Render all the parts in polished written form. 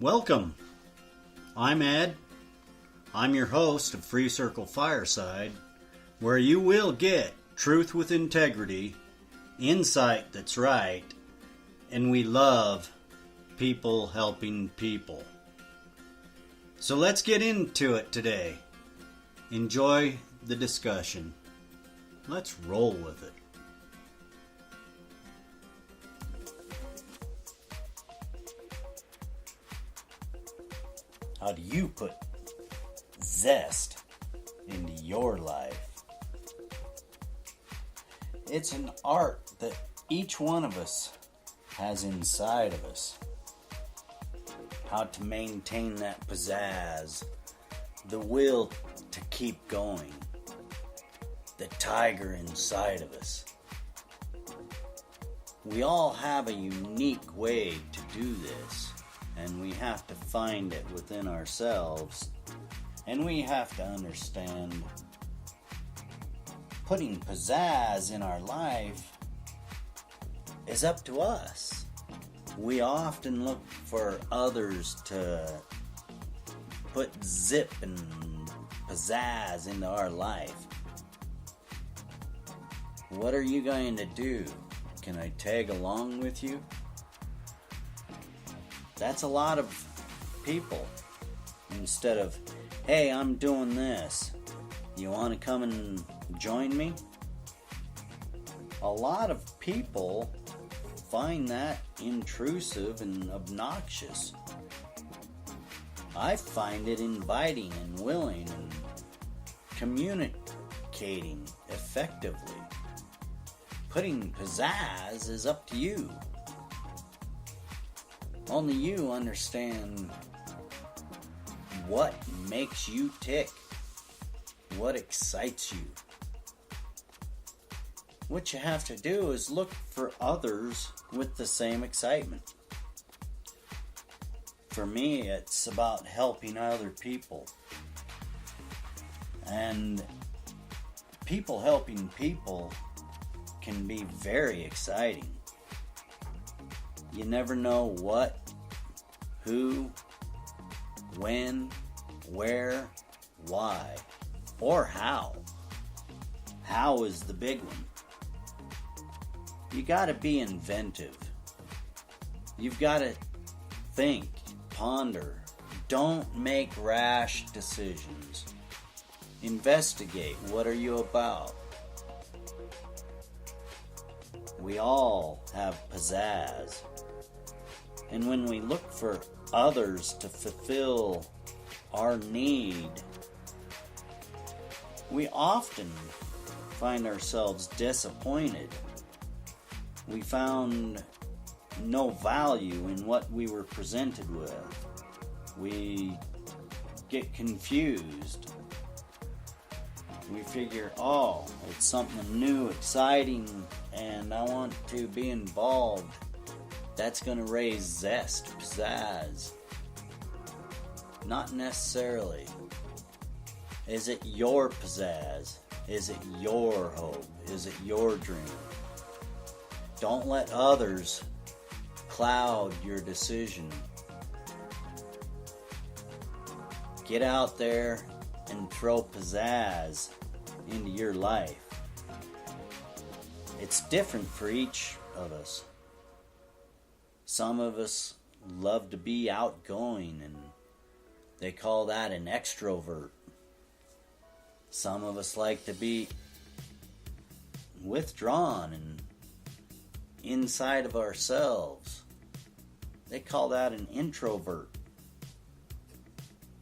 Welcome. I'm Ed. I'm your host of Freecircle-Fireside, where you will get truth with integrity, insight that's right, and we love people helping people. So let's get into it today. Enjoy the discussion. Let's roll with it. How do you put zest into your life? It's an art that each one of us has inside of us. How to maintain that pizzazz, the will to keep going, the tiger inside of us. We all have a unique way to do this. And we have to find it within ourselves. And we have to understand putting pizzazz in our life is up to us. We often look for others to put zip and pizzazz into our life. What are you going to do? Can I tag along with you? That's a lot of people. Instead of, hey, I'm doing this. You want to come and join me? A lot of people find that intrusive and obnoxious. I find it inviting and willing and communicating effectively. Putting pizzazz is up to you. Only you understand what makes you tick, what excites you. What you have to do is look for others with the same excitement. For me, it's about helping other people. And people helping people can be very exciting. You never know what, who, when, where, why, or how. How is the big one. You gotta be inventive. You've gotta think, ponder. Don't make rash decisions. Investigate. What are you about? We all have pizzazz. And when we look for others to fulfill our need, we often find ourselves disappointed. We found no value in what we were presented with. We get confused. We figure, oh, it's something new, exciting, and I want to be involved. That's going to raise zest, pizzazz. Not necessarily. Is it your pizzazz? Is it your hope? Is it your dream? Don't let others cloud your decision. Get out there and throw pizzazz into your life. It's different for each of us. Some of us love to be outgoing, and they call that an extrovert. Some of us like to be withdrawn and inside of ourselves. They call that an introvert.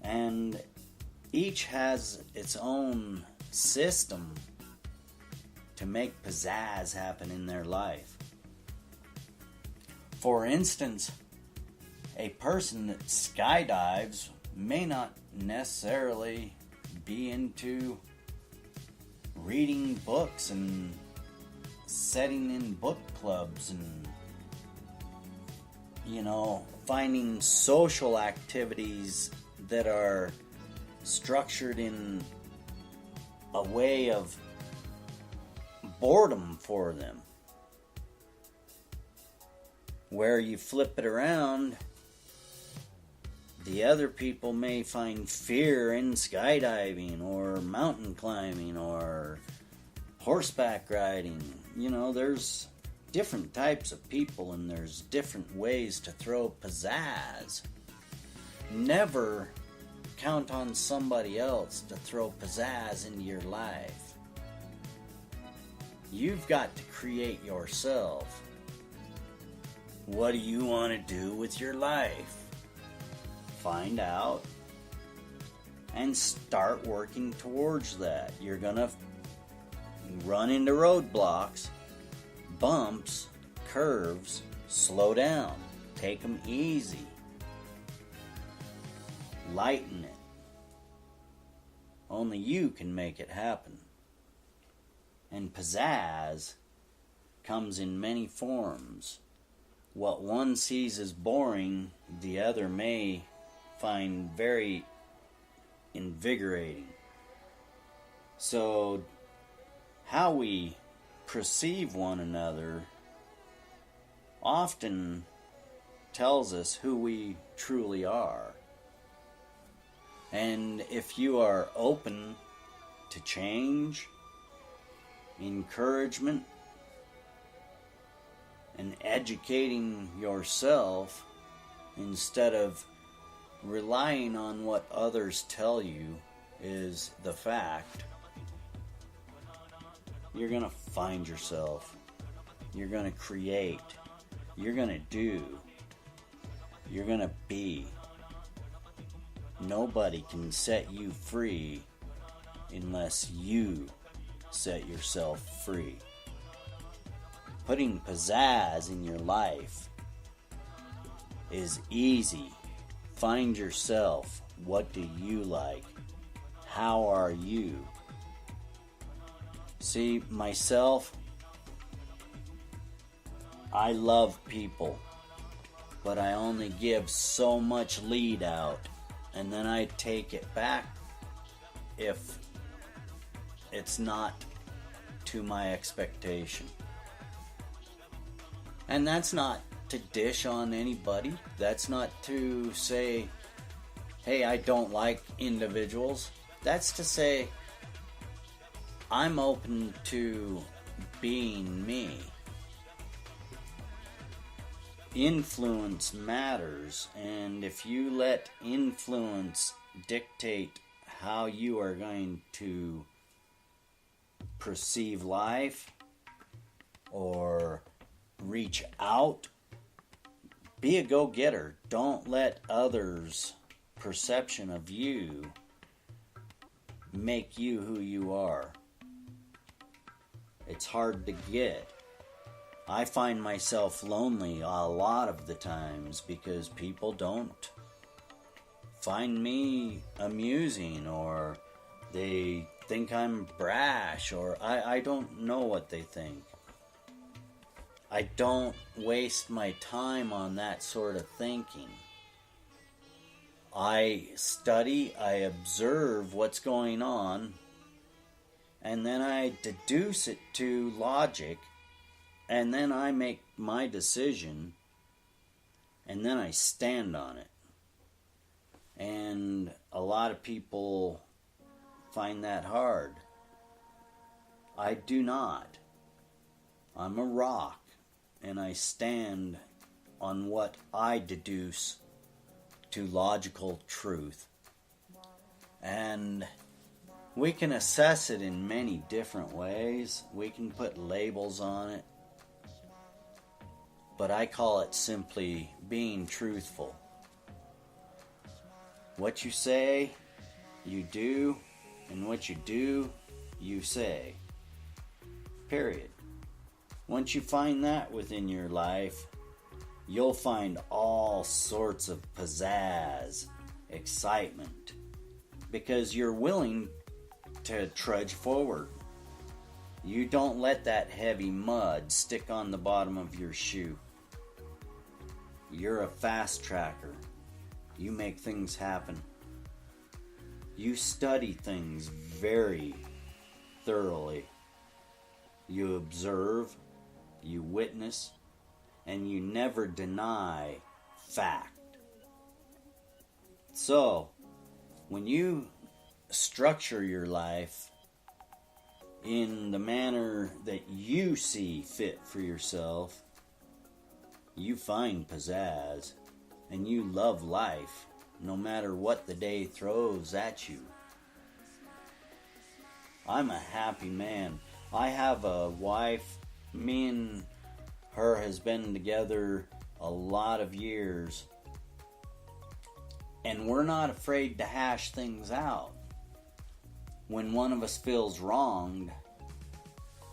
And each has its own system to make pizzazz happen in their life. For instance, a person that skydives may not necessarily be into reading books and setting in book clubs and, finding social activities that are structured in a way of boredom for them. Where you flip it around, The other people may find fear in skydiving or mountain climbing or horseback riding. There's different types of people and there's different ways to throw pizzazz. Never count on somebody else to throw pizzazz into your life. You've got to create yourself. What do you want to do with your life? Find out and start working towards that. You're gonna run into roadblocks, bumps, curves. Slow down. Take them easy. Lighten it. Only you can make it happen. And pizzazz comes in many forms. What one sees as boring, the other may find very invigorating. So, how we perceive one another often tells us who we truly are. And if you are open to change, encouragement, and educating yourself instead of relying on what others tell you is the fact, you're going to find yourself. You're going to create. You're going to do. You're going to be. Nobody can set you free unless you set yourself free. Putting pizzazz in your life is easy. Find yourself. What do you like? How are you? See, myself, I love people, but I only give so much lead out, and then I take it back if it's not to my expectation. And that's not to dish on anybody. That's not to say, hey, I don't like individuals. That's to say, I'm open to being me. Influence matters, and if you let influence dictate how you are going to perceive life or reach out, be a go-getter. Don't let others' perception of you make you who you are. It's hard to get. I find myself lonely a lot of the times because people don't find me amusing, or they think I'm brash, or I don't know what they think. I don't waste my time on that sort of thinking. I study, I observe what's going on, and then I deduce it to logic, and then I make my decision, and then I stand on it. And a lot of people find that hard. I do not. I'm a rock, and I stand on what I deduce to logical truth. And we can assess it in many different ways. We can put labels on it. But I call it simply being truthful. What you say, you do, and what you do, you say. Period. Once you find that within your life, you'll find all sorts of pizzazz, excitement, because you're willing to trudge forward. You don't let that heavy mud stick on the bottom of your shoe. You're a fast tracker. You make things happen. You study things very thoroughly. You observe, you witness, and you never deny fact. So, when you structure your life in the manner that you see fit for yourself, you find pizzazz, and you love life no matter what the day throws at you. I'm a happy man. I have a wife. Me and her has been together a lot of years, and we're not afraid to hash things out. When one of us feels wronged,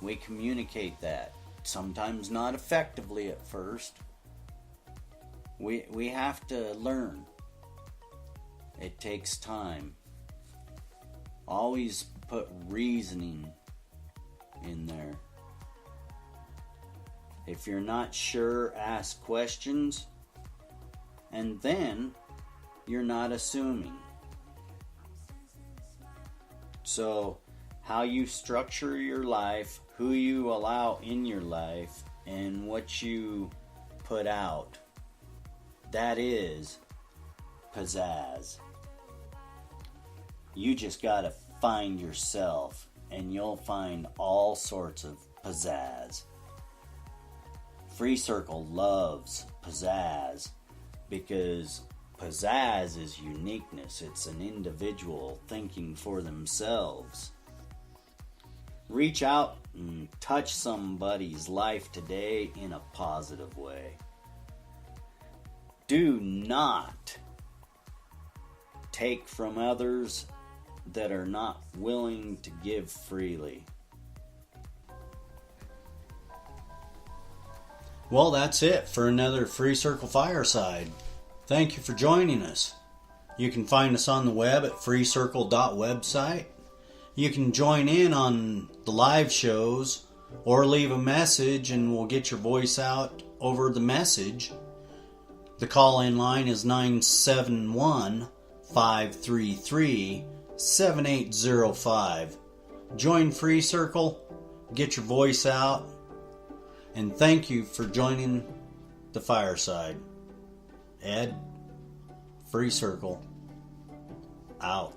we communicate that. Sometimes not effectively at first. We have to learn. It takes time. Always put reasoning in there. If you're not sure, ask questions, and then you're not assuming. So, how you structure your life, who you allow in your life, and what you put out, that is pizzazz. You just gotta find yourself, and you'll find all sorts of pizzazz. Free Circle loves pizzazz because pizzazz is uniqueness. It's an individual thinking for themselves. Reach out and touch somebody's life today in a positive way. Do not take from others that are not willing to give freely. Well, that's it for another Free Circle Fireside. Thank you for joining us. You can find us on the web at freecircle.website. You can join in on the live shows or leave a message and we'll get your voice out over the message. The call-in line is 971-533-7805. Join Free Circle, get your voice out, and thank you for joining the Fireside. Ed, Free Circle, out.